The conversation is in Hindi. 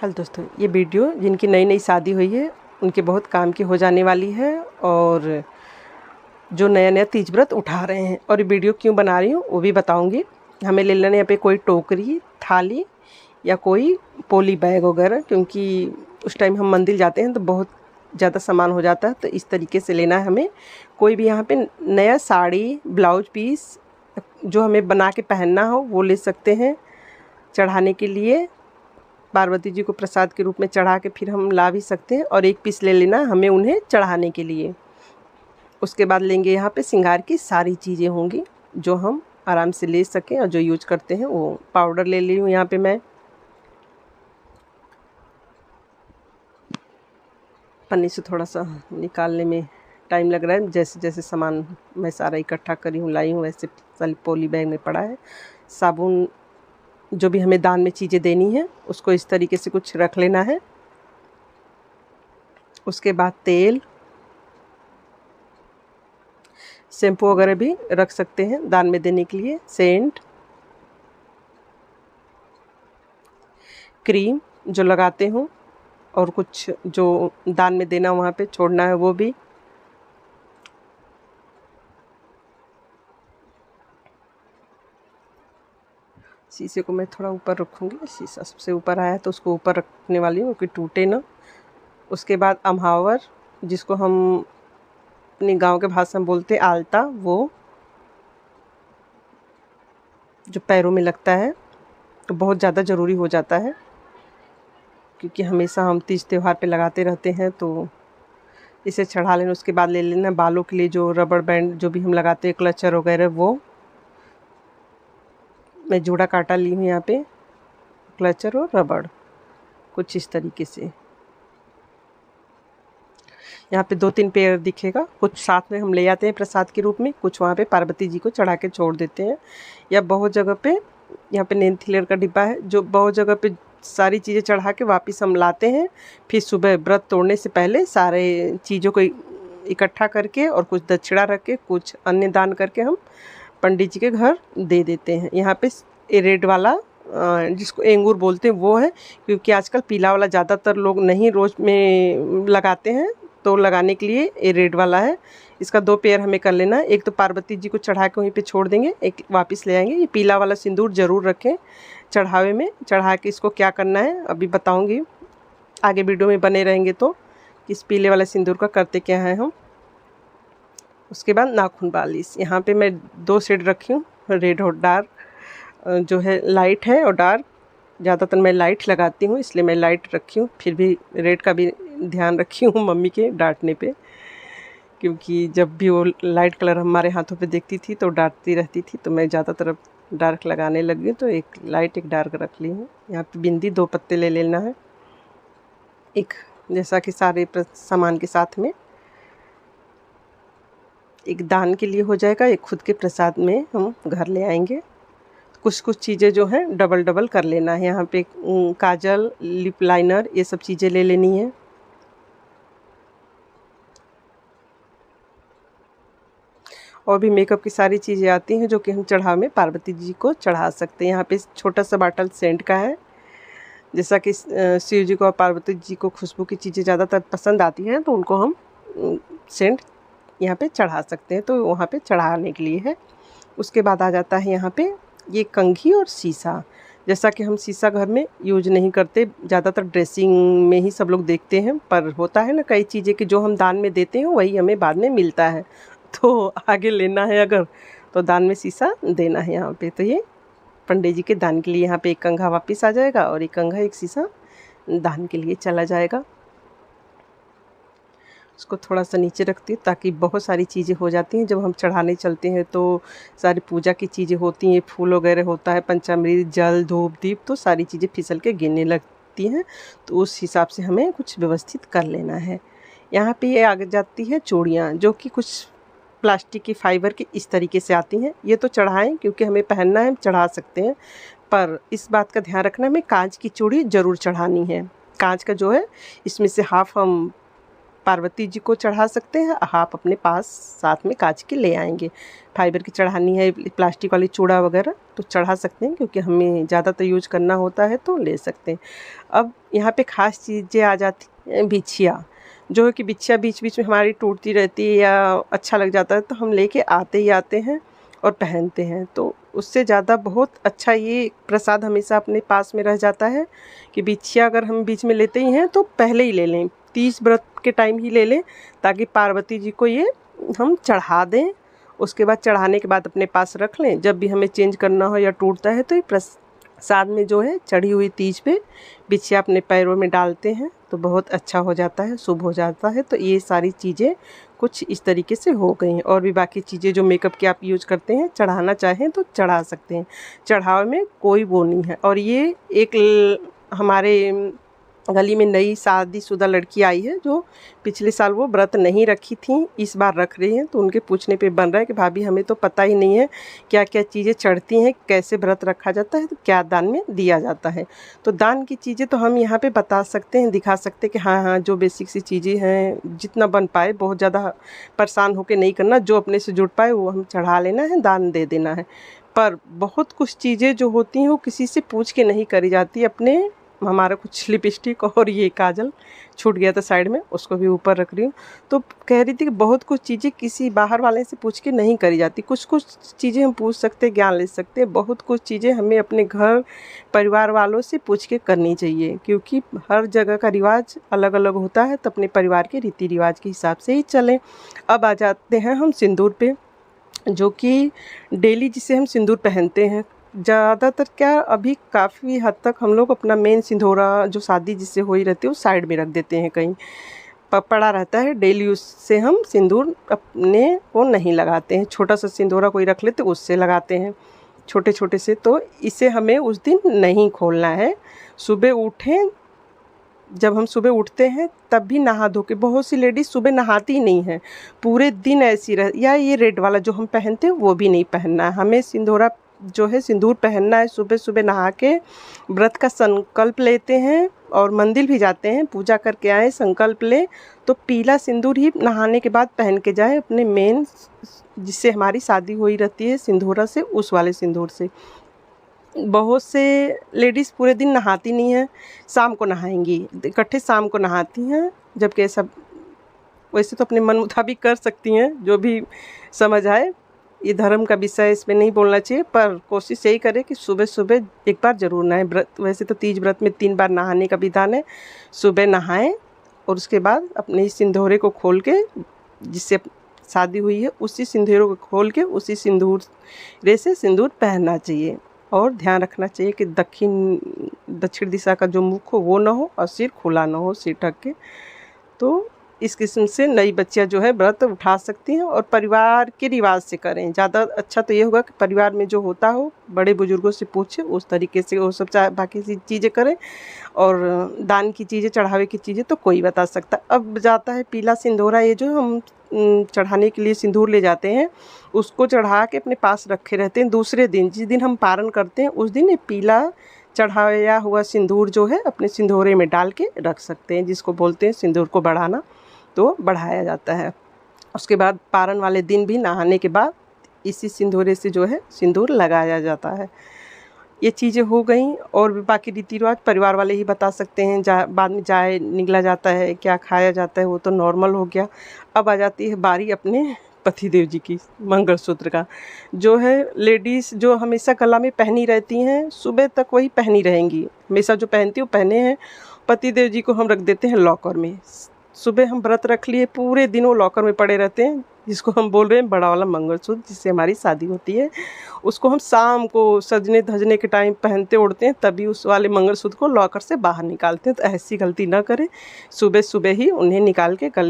हेलो दोस्तों, ये वीडियो जिनकी नई नई शादी हुई है उनके बहुत काम की हो जाने वाली है और जो नया नया तीज व्रत उठा रहे हैं। और ये वीडियो क्यों बना रही हूँ वो भी बताऊँगी। हमें ले लेना यहाँ पे कोई टोकरी, थाली या कोई पोली बैग वगैरह, क्योंकि उस टाइम हम मंदिर जाते हैं तो बहुत ज़्यादा सामान हो जाता है। तो इस तरीके से लेना है हमें। कोई भी यहाँ पे नया साड़ी, ब्लाउज पीस जो हमें बना के पहनना हो वो ले सकते हैं। चढ़ाने के लिए पार्वती जी को प्रसाद के रूप में चढ़ा के फिर हम ला भी सकते हैं। और एक पीस ले लेना हमें उन्हें चढ़ाने के लिए। उसके बाद लेंगे यहाँ पे श्रृंगार की सारी चीज़ें होंगी जो हम आराम से ले सकें और जो यूज करते हैं। वो पाउडर ले ली हूँ यहाँ पे मैं। पन्नी से थोड़ा सा निकालने में टाइम लग रहा है। जैसे जैसे सामान मैं सारा इकट्ठा करी हूँ, लाई हूँ, वैसे सारी पोली बैग में पड़ा है। साबुन, जो भी हमें दान में चीज़ें देनी है उसको इस तरीके से कुछ रख लेना है। उसके बाद तेल, शैम्पू वगैरह भी रख सकते हैं दान में देने के लिए। सेंट, क्रीम जो लगाते हो, और कुछ जो दान में देना वहाँ पे छोड़ना है वो भी। शीशे को मैं थोड़ा ऊपर रखूँगी, शीशा सबसे ऊपर आया तो उसको ऊपर रखने वाली हूँ कि टूटे ना। उसके बाद अम्हावर, जिसको हम अपने गांव के भाषा में बोलते हैं आलता, वो जो पैरों में लगता है तो बहुत ज़्यादा ज़रूरी हो जाता है, क्योंकि हमेशा हम तीज त्यौहार पे लगाते रहते हैं। तो इसे चढ़ा लेना। उसके बाद ले लेना बालों के लिए जो रबड़ बैंड जो भी हम लगाते हैं, क्लचर वगैरह, वो मैं जूड़ा काटा ली हूँ यहाँ पे। क्लचर और रबड़ कुछ इस तरीके से। यहाँ पे 2-3 पेयर दिखेगा। कुछ साथ में हम ले आते हैं प्रसाद के रूप में, कुछ वहाँ पे पार्वती जी को चढ़ा के छोड़ देते हैं। या बहुत जगह पे यहाँ पे नेंथिलर का डिब्बा है, जो बहुत जगह पे सारी चीज़ें चढ़ा के वापस हम लाते हैं। फिर सुबह व्रत तोड़ने से पहले सारे चीज़ों को इकट्ठा करके और कुछ दक्षिणा रख के, कुछ अन्य दान करके हम पंडित जी के घर दे देते हैं। यहाँ पे ये रेड वाला जिसको एंगूर बोलते हैं वो है, क्योंकि आजकल पीला वाला ज़्यादातर लोग नहीं रोज़ में लगाते हैं, तो लगाने के लिए ये रेड वाला है। इसका 2 पेयर हमें कर लेना है। एक तो पार्वती जी को चढ़ा के वहीं पे छोड़ देंगे, एक वापस ले आएंगे। ये पीला वाला सिंदूर ज़रूर रखें चढ़ावे में। चढ़ा के इसको क्या करना है अभी बताऊंगी, आगे वीडियो में बने रहेंगे तो इस पीले वाला सिंदूर का करते क्या है हम। उसके बाद नाखून बालिश, यहाँ पे मैं 2 शेड रखी हूँ, रेड और डार्क। जो है लाइट है और डार्क, ज़्यादातर मैं लाइट लगाती हूँ इसलिए मैं लाइट रखी हूँ। फिर भी रेड का भी ध्यान रखी हूँ मम्मी के डांटने पे, क्योंकि जब भी वो लाइट कलर हमारे हाथों पे देखती थी तो डांटती रहती थी। तो मैं ज़्यादातर डार्क लगाने लग गई, तो एक लाइट एक डार्क रख ली हूँ। यहाँ पे बिंदी 2 पत्ते ले लेना है, एक जैसा कि सारे सामान के साथ में। एक दान के लिए हो जाएगा, एक खुद के प्रसाद में हम घर ले आएंगे। कुछ कुछ चीज़ें जो हैं डबल डबल कर लेना है। यहाँ पे काजल, लिप लाइनर, ये सब चीज़ें ले लेनी है। और भी मेकअप की सारी चीज़ें आती हैं जो कि हम चढ़ाव में पार्वती जी को चढ़ा सकते हैं। यहाँ पे छोटा सा बाटल सेंट का है। जैसा कि शिव जी को और पार्वती जी को खुशबू की चीज़ें ज़्यादातर पसंद आती हैं, तो उनको हम सेंट यहाँ पे चढ़ा सकते हैं, तो वहाँ पे चढ़ाने के लिए है। उसके बाद आ जाता है यहाँ पे ये कंघी और शीशा। जैसा कि हम शीशा घर में यूज नहीं करते, ज़्यादातर ड्रेसिंग में ही सब लोग देखते हैं, पर होता है ना कई चीज़ें कि जो हम दान में देते हैं वही हमें बाद में मिलता है। तो आगे लेना है अगर तो दान में शीशा देना है यहाँ पे। तो ये पंडित जी के दान के लिए यहाँ पे एक कंघा वापस आ जाएगा और एक कंघा, एक शीशा दान के लिए चला जाएगा। उसको थोड़ा सा नीचे रखती हूँ ताकि बहुत सारी चीज़ें हो जाती हैं। जब हम चढ़ाने चलते हैं तो सारी पूजा की चीज़ें होती हैं, फूल वगैरह होता है, पंचामृत, जल, धूप, दीप, तो सारी चीज़ें फिसल के गिरने लगती हैं। तो उस हिसाब से हमें कुछ व्यवस्थित कर लेना है। यहाँ पे ये आ जाती है चूड़ियाँ, जो कि कुछ प्लास्टिक की, फाइबर की इस तरीके से आती हैं। ये तो चढ़ाएँ क्योंकि हमें पहनना है, चढ़ा सकते हैं, पर इस बात का ध्यान रखना हमें कांच की चूड़ी ज़रूर चढ़ानी है। कांच का जो है इसमें से हाफ हम पार्वती जी को चढ़ा सकते हैं, हाफ अपने पास साथ में कांच के ले आएंगे। फाइबर की चढ़ानी है, प्लास्टिक वाली चूड़ा वगैरह तो चढ़ा सकते हैं, क्योंकि हमें ज़्यादातर यूज करना होता है तो ले सकते हैं। अब यहाँ पे ख़ास चीज़ें आ जाती हैं, बिछिया, जो है कि बिछिया बीच बीच में हमारी टूटती रहती है या अच्छा लग जाता है तो हम लेके आते ही आते हैं और पहनते हैं। तो उससे ज़्यादा बहुत अच्छा ये प्रसाद हमेशा अपने पास में रह जाता है कि बिछिया अगर हम बीच में लेते ही हैं तो पहले ही ले लें, 30 व्रत के टाइम ही ले लें, ताकि पार्वती जी को ये हम चढ़ा दें। उसके बाद चढ़ाने के बाद अपने पास रख लें, जब भी हमें चेंज करना हो या टूटता है तो ये प्रसाद में जो है चढ़ी हुई तीज पे बिछिया अपने पैरों में डालते हैं तो बहुत अच्छा हो जाता है, शुभ हो जाता है। तो ये सारी चीज़ें कुछ इस तरीके से हो गई हैं। और भी बाकी चीज़ें जो मेकअप की आप यूज़ करते हैं, चढ़ाना चाहें तो चढ़ा सकते हैं, चढ़ावे में कोई वो नहीं है। और ये एक हमारे गली में नई शादीशुदा लड़की आई है जो पिछले साल वो व्रत नहीं रखी थी, इस बार रख रही हैं। तो उनके पूछने पे बन रहा है कि भाभी हमें तो पता ही नहीं है क्या क्या चीज़ें चढ़ती हैं, कैसे व्रत रखा जाता है, तो क्या दान में दिया जाता है। तो दान की चीज़ें तो हम यहाँ पे बता सकते हैं, दिखा सकते हैं कि हाँ हाँ जो बेसिक सी चीज़ें हैं जितना बन पाए, बहुत ज़्यादा परेशान होकर नहीं करना, जो अपने से जुड़ पाए वो हम चढ़ा लेना है, दान दे देना है। पर बहुत कुछ चीज़ें जो होती हैं वो किसी से पूछ के नहीं करी जाती। अपने हमारा कुछ लिपस्टिक और ये काजल छूट गया था साइड में, उसको भी ऊपर रख रही हूँ। तो कह रही थी कि बहुत कुछ चीज़ें किसी बाहर वाले से पूछ के नहीं करी जाती, कुछ कुछ चीज़ें हम पूछ सकते, ज्ञान ले सकते, बहुत कुछ चीज़ें हमें अपने घर परिवार वालों से पूछ के करनी चाहिए, क्योंकि हर जगह का रिवाज अलग अलग होता है। तो अपने परिवार के रीति रिवाज के हिसाब से ही चलें। अब आ जाते हैं हम सिंदूर पे, जो कि डेली जिसे हम सिंदूर पहनते हैं। ज़्यादातर क्या अभी काफ़ी हद तक हम लोग अपना मेन सिंदूरा जो शादी जिससे हो ही रहती है वो साइड में रख देते हैं, कहीं पड़ा रहता है, डेली उससे हम सिंदूर अपने को नहीं लगाते हैं। छोटा सा सिंदूरा कोई रख लेते उससे लगाते हैं, छोटे छोटे से। तो इसे हमें उस दिन नहीं खोलना है। सुबह उठें, जब हम सुबह उठते हैं तब भी नहा धो के, बहुत सी लेडीज़ सुबह नहाती ही नहीं है, पूरे दिन ऐसी रह, या ये रेड वाला जो हम पहनते हैं वो भी नहीं पहनना है। हमें सिंदूरा जो है सिंदूर पहनना है। सुबह सुबह नहा के व्रत का संकल्प लेते हैं और मंदिर भी जाते हैं, पूजा करके आए, संकल्प ले तो पीला सिंदूर ही नहाने के बाद पहन के जाए, अपने मेन जिससे हमारी शादी हुई रहती है सिंदूरा से, उस वाले सिंदूर से। बहुत से लेडीज़ पूरे दिन नहाती नहीं हैं, शाम को नहाएंगी, इकट्ठे शाम को नहाती हैं, जबकि ऐसा वैसे तो अपने मन मुताबिक कर सकती हैं, जो भी समझ आए। ये धर्म का विषय, इस पर नहीं बोलना चाहिए, पर कोशिश यही करें कि सुबह सुबह एक बार ज़रूर नहाएं। व्रत वैसे तो तीज व्रत में 3 बार नहाने का विधान है। सुबह नहाएं और उसके बाद अपने सिंदूरे को खोल के, जिससे शादी हुई है उसी सिंदूरों को खोल के उसी सिंदूर से सिंदूर पहनना चाहिए। और ध्यान रखना चाहिए कि दक्षिण दिशा का जो मुख हो वो ना हो और सिर खुला ना हो, सिर ढक के। तो इस किस्म से नई बच्चियां जो है व्रत उठा सकती हैं और परिवार के रिवाज से करें। ज़्यादा अच्छा तो ये होगा कि परिवार में जो होता हो बड़े बुजुर्गों से पूछें, उस तरीके से वो सब बाकी चीज़ें करें। और दान की चीज़ें, चढ़ावे की चीज़ें तो कोई बता सकता। अब जाता है पीला सिंदूरा, ये जो हम चढ़ाने के लिए सिंदूर ले जाते हैं, उसको चढ़ा के अपने पास रखे रहते हैं। दूसरे दिन, जिस दिन हम पारण करते हैं, उस दिन ये पीला चढ़ाया हुआ सिंदूर जो है अपने सिंदूरे में डाल के रख सकते हैं, जिसको बोलते हैं सिंदूर को बढ़ाना। तो बढ़ाया जाता है। उसके बाद पारण वाले दिन भी नहाने के बाद इसी सिंदूरे से जो है सिंदूर लगाया जाता है। ये चीज़ें हो गई। और भी बाकी रीति रिवाज परिवार वाले ही बता सकते हैं। बाद में जाए निगला जाता है, क्या खाया जाता है, वो तो नॉर्मल हो गया। अब आ जाती है बारी अपने पतिदेव जी की, मंगलसूत्र का, जो है लेडीज़ जो हमेशा गला में पहनी रहती हैं, सुबह तक वही पहनी रहेंगी, हमेशा जो पहनती वो पहने हैं। पतिदेव जी को हम रख देते हैं लॉकर में। सुबह हम व्रत रख लिए, पूरे दिन वो लॉकर में पड़े रहते हैं, जिसको हम बोल रहे हैं बड़ा वाला मंगलसूत्र, जिससे हमारी शादी होती है। उसको हम शाम को सजने धजने के टाइम पहनते उड़ते हैं, तभी उस वाले मंगलसूत्र को लॉकर से बाहर निकालते हैं। तो ऐसी गलती ना करें, सुबह सुबह ही उन्हें निकाल के गले